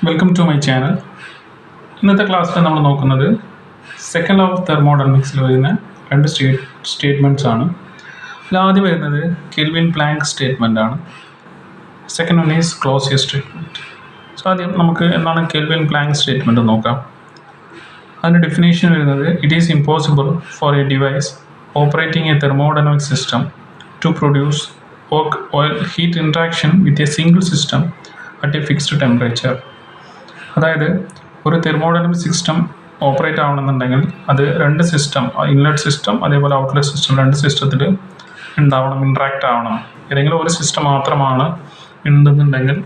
Welcome to my channel. ഇന്നത്തെ ക്ലാസ്സിൽ നമ്മൾ നോക്കുന്നത് സെക്കൻഡ് ലോ ഓഫ് തെർമോഡൈനാമിക്സിൽ വരുന്ന രണ്ട് സ്റ്റേറ്റ്മെൻറ്റ്സ് ആണ്. ആദ്യം വരുന്നത് കെൽവിൻ പ്ലാങ്ക് സ്റ്റേറ്റ്മെൻ്റ് ആണ്. Second one is Clausius statement. So ആദ്യം നമുക്ക് എന്താണ് കെൽവിൻ പ്ലാങ്ക് സ്റ്റേറ്റ്മെൻറ്റ് നോക്കാം. അതിൻ്റെ ഡെഫിനേഷൻ വരുന്നത് it is impossible for a device operating a thermodynamic system to produce oil heat interaction with a single system at a fixed temperature. അതായത് ഒരു thermodynamic system operate ആവണമെന്നുണ്ടെങ്കിൽ അത് രണ്ട് സിസ്റ്റം, ഇൻലെറ്റ് സിസ്റ്റം അതേപോലെ outlet system, രണ്ട് സിസ്റ്റത്തിൽ ഉണ്ടാവണം, interact ആവണം. ഏതെങ്കിലും ഒരു സിസ്റ്റം മാത്രമാണ് ഉണ്ടെന്നുണ്ടെങ്കിൽ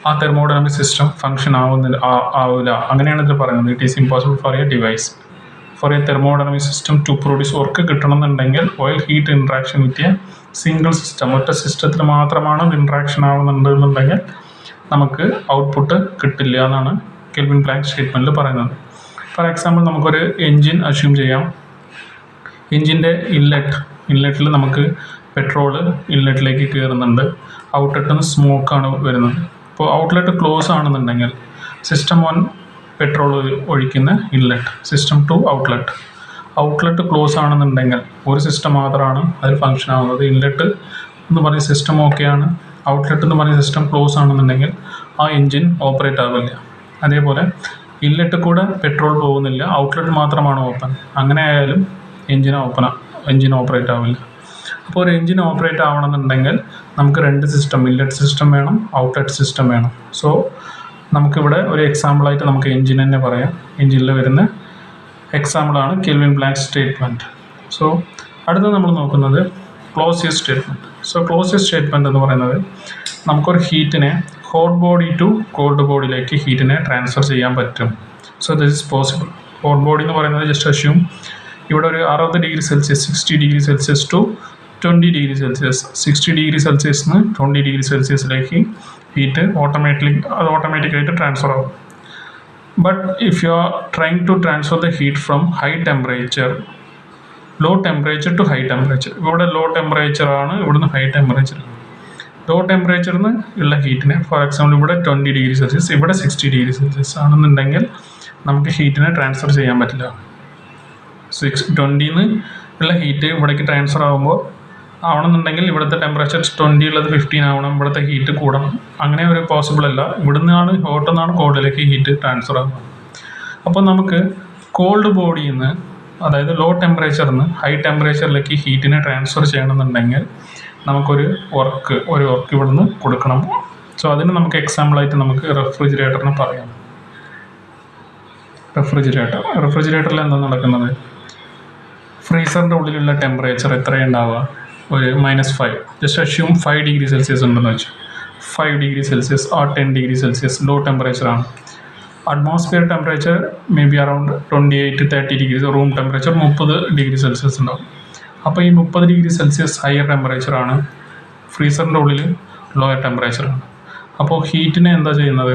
ആ തെർമോഡൈനാമിക് സിസ്റ്റം ഫങ്ഷൻ ആവില്ല. അങ്ങനെയാണ് ഇതിൽ പറയുന്നത്. It is impossible for a device for a thermodynamic system to produce work കിട്ടണമെന്നുണ്ടെങ്കിൽ only heat interaction with a single system, ഒറ്റ സിസ്റ്റത്തിൽ മാത്രമാണ് ഇത് ഇൻട്രാക്ഷൻ ആവുന്നുണ്ടെന്നുണ്ടെങ്കിൽ നമുക്ക് ഔട്ട്പുട്ട് കിട്ടില്ല എന്നാണ് കെൽവിൻ പ്ലാങ്ക് സ്റ്റേറ്റ്മെൻറ്റിൽ പറയുന്നത്. ഫോർ എക്സാമ്പിൾ നമുക്കൊരു എൻജിൻ അസ്യൂം ചെയ്യാം. എൻജിൻ്റെ ഇൻലെറ്റിൽ നമുക്ക് പെട്രോള് ഇൻലെറ്റിലേക്ക് കയറുന്നുണ്ട്, ഔട്ട്ലെറ്റിൽ നിന്ന് സ്മോക്കാണ് വരുന്നത്. ഇപ്പോൾ ഔട്ട്ലെറ്റ് ക്ലോസ് ആണെന്നുണ്ടെങ്കിൽ സിസ്റ്റം 1 പെട്രോൾ ഒഴിക്കുന്ന ഇൻലെറ്റ്, സിസ്റ്റം 2 ഔട്ട്ലെറ്റ് ക്ലോസ് ആണെന്നുണ്ടെങ്കിൽ ഒരു സിസ്റ്റം മാത്രമാണ് അതിൽ ഫങ്ഷൻ ആവുന്നത്. ഇൻലെറ്റ് എന്ന് പറയുന്ന സിസ്റ്റം ഓക്കെയാണ്, ഔട്ട്ലെറ്റ് എന്ന് പറയുന്ന സിസ്റ്റം ക്ലോസ് ആണെന്നുണ്ടെങ്കിൽ ആ എൻജിൻ ഓപ്പറേറ്റ് ആവില്ല. അതേപോലെ ഇൻലെറ്റ് കൂടെ പെട്രോൾ പോകുന്നില്ല, ഔട്ട്ലെറ്റ് മാത്രമാണ് ഓപ്പൺ. അങ്ങനെ ആയാലും എൻജിൻ ഓപ്പറേറ്റ് ആവില്ല. അപ്പോൾ ഒരു എൻജിൻ ഓപ്പറേറ്റ് ആവണമെന്നുണ്ടെങ്കിൽ നമുക്ക് രണ്ട് സിസ്റ്റം, ഇൻലെറ്റ് സിസ്റ്റം വേണം, ഔട്ട്ലെറ്റ് സിസ്റ്റം വേണം. സോ നമുക്കിവിടെ ഒരു എക്സാമ്പിളായിട്ട് നമുക്ക് എൻജിൻ തന്നെ പറയാം. എൻജിനിൽ വരുന്ന എക്സാമ്പിളാണ് കെൽവിൻ പ്ലാങ്ക് സ്റ്റേറ്റ്മെൻറ്റ്. സോ അടുത്ത നമ്മൾ നോക്കുന്നത് Clausius statement. So Clausius statement എന്ന് പറയുന്നത് നമുക്കൊരു ഹീറ്റിനെ ഹോട്ട് ബോഡി ടു കോൾഡ് ബോഡിയിലേക്ക് ഹീറ്റിനെ ട്രാൻസ്ഫർ ചെയ്യാൻ പറ്റും. So this is possible. Hot body എന്ന് പറയുന്നത് ജസ്റ്റ് അസ്യൂം ഇവിടെ ഒരു 60 degree Celsius, 60 degree Celsius to 20 degree Celsius, 60 degree സെൽഷ്യസിൽ നിന്ന് 20 ഡിഗ്രി സെൽഷ്യസിലേക്ക് ഹീറ്റ് ഓട്ടോമാറ്റിക്കായിട്ട് ട്രാൻസ്ഫർ ആവും. But if you are trying to transfer the heat from low temperature to high temperature, ഇവിടെ ലോ ടെമ്പറേച്ചർ ആണ്, ഇവിടുന്ന് ഹൈ ടെമ്പറേച്ചർ. ലോ ടെമ്പറേച്ചറിൽ നിന്ന് ഉള്ള ഹീറ്റിനെ, ഫോർ എക്സാമ്പിൾ ഇവിടെ 20 ഡിഗ്രി സെൽഷ്യസ്, ഇവിടെ 60 ഡിഗ്രി സെൽഷ്യസ് ആണെന്നുണ്ടെങ്കിൽ നമുക്ക് ഹീറ്റിനെ ട്രാൻസ്ഫർ ചെയ്യാൻ പറ്റില്ല. 20 ഉള്ള ഹീറ്റ് ഇവിടേക്ക് ട്രാൻസ്ഫർ ആവണമെന്നുണ്ടെങ്കിൽ ഇവിടുത്തെ ടെമ്പറേച്ചർ 20 ഉള്ളത് 15 ആവണം, ഇവിടുത്തെ ഹീറ്റ് കൂടണം. അങ്ങനെ ഒരു പോസിബിൾ അല്ല. ഇവിടുന്നാണ് ഹോട്ടിൽ നിന്നാണ് കോൾഡിലേക്ക് ഹീറ്റ് ട്രാൻസ്ഫർ ആവുന്നത്. അപ്പോൾ നമുക്ക് കോൾഡ് ബോഡിയിൽ നിന്ന്, അതായത് ലോ ടെമ്പറേച്ചറിൽ നിന്ന് ഹൈ ടെമ്പറേച്ചറിലേക്ക് ഹീറ്റിനെ ട്രാൻസ്ഫർ ചെയ്യണമെന്നുണ്ടെങ്കിൽ നമുക്കൊരു വർക്ക് ഇവിടുന്ന് കൊടുക്കണം. സോ അതിന് നമുക്ക് എക്സാമ്പിളായിട്ട് നമുക്ക് റെഫ്രിജറേറ്ററിനെ പറയാം. റെഫ്രിജറേറ്ററിൽ എന്താ നടക്കുന്നത്? ഫ്രീസറിൻ്റെ ഉള്ളിലുള്ള ടെമ്പറേച്ചർ എത്രയുണ്ടാവുക? ഒരു -5. ജസ്റ്റ് അസ്യൂം 5 ഡിഗ്രി സെൽഷ്യസ് ഉണ്ടെന്ന് വെച്ചു. 5 ഡിഗ്രി സെൽഷ്യസ് ആ 10 ഡിഗ്രി സെൽഷ്യസ് ലോ ടെമ്പറേച്ചറാണ്. Atmosphere temperature may be around 28-30 degree, room temperature 30 degree Celsius ഉണ്ടാവും. അപ്പോൾ ഈ 30 ഡിഗ്രി സെൽഷ്യസ് ഹയർ ടെമ്പറേച്ചറാണ്, ഫ്രീസറിൻ്റെ ഉള്ളിൽ ലോയർ ടെമ്പറേച്ചറാണ്. അപ്പോൾ ഹീറ്റിനെ എന്താ ചെയ്യുന്നത്?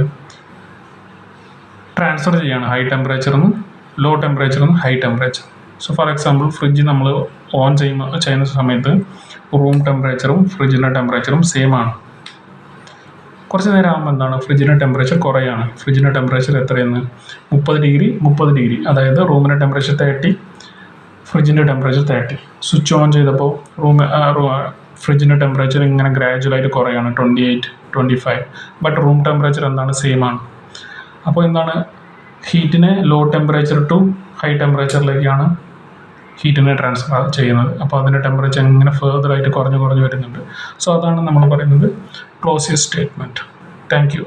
ട്രാൻസ്ഫർ ചെയ്യാണ് ഹൈ ടെമ്പറേച്ചറിൽ നിന്ന് ലോ ടെമ്പറേച്ചറിൽ നിന്ന് high temperature. So for example fridge നമ്മൾ ഓൺ ചെയ്യുന്ന സമയത്ത് റൂം ടെമ്പറേച്ചറും ഫ്രിഡ്ജിൻ്റെ ടെമ്പറേച്ചറും സെയിം ആണ്. കുറച്ച് നേരം ആകുമ്പോൾ എന്താണ്, ഫ്രിഡ്ജിൻ്റെ ടെമ്പറേച്ചർ കുറയാണ്. ഫ്രിഡ്ജിൻ്റെ ടെമ്പറേച്ചർ എത്രയെന്ന് 30 ഡിഗ്രി, അതായത് റൂമിൻ്റെ ടെമ്പറേച്ചർ 30, ഫ്രിഡ്ജിൻ്റെ ടെമ്പറേച്ചർ 30. സ്വിച്ച് ഓൺ ചെയ്തപ്പോൾ ഫ്രിഡ്ജിൻ്റെ ടെമ്പറേച്ചർ ഇങ്ങനെ ഗ്രാജുവലായിട്ട് കുറയാണ്, 28-25. ബട്ട് റൂം ടെമ്പറേച്ചർ എന്താണ്, സെയിം ആണ്. അപ്പോൾ എന്താണ്, ഹീറ്റിനെ ലോ ടെമ്പറേച്ചർ ടു ഹൈ ടെമ്പറേച്ചറിലേക്കാണ് ഹീറ്റിനെ ട്രാൻസ്ഫർ ചെയ്യുന്നത്. അപ്പോൾ അതിൻ്റെ ടെമ്പറേച്ചർ ഇങ്ങനെ ഫേർദറായിട്ട് കുറഞ്ഞു വരുന്നുണ്ട്. സോ അതാണ് നമ്മൾ പറയുന്നത് ക്ലോസിയസ് സ്റ്റേറ്റ്മെൻറ്റ്. Thank you.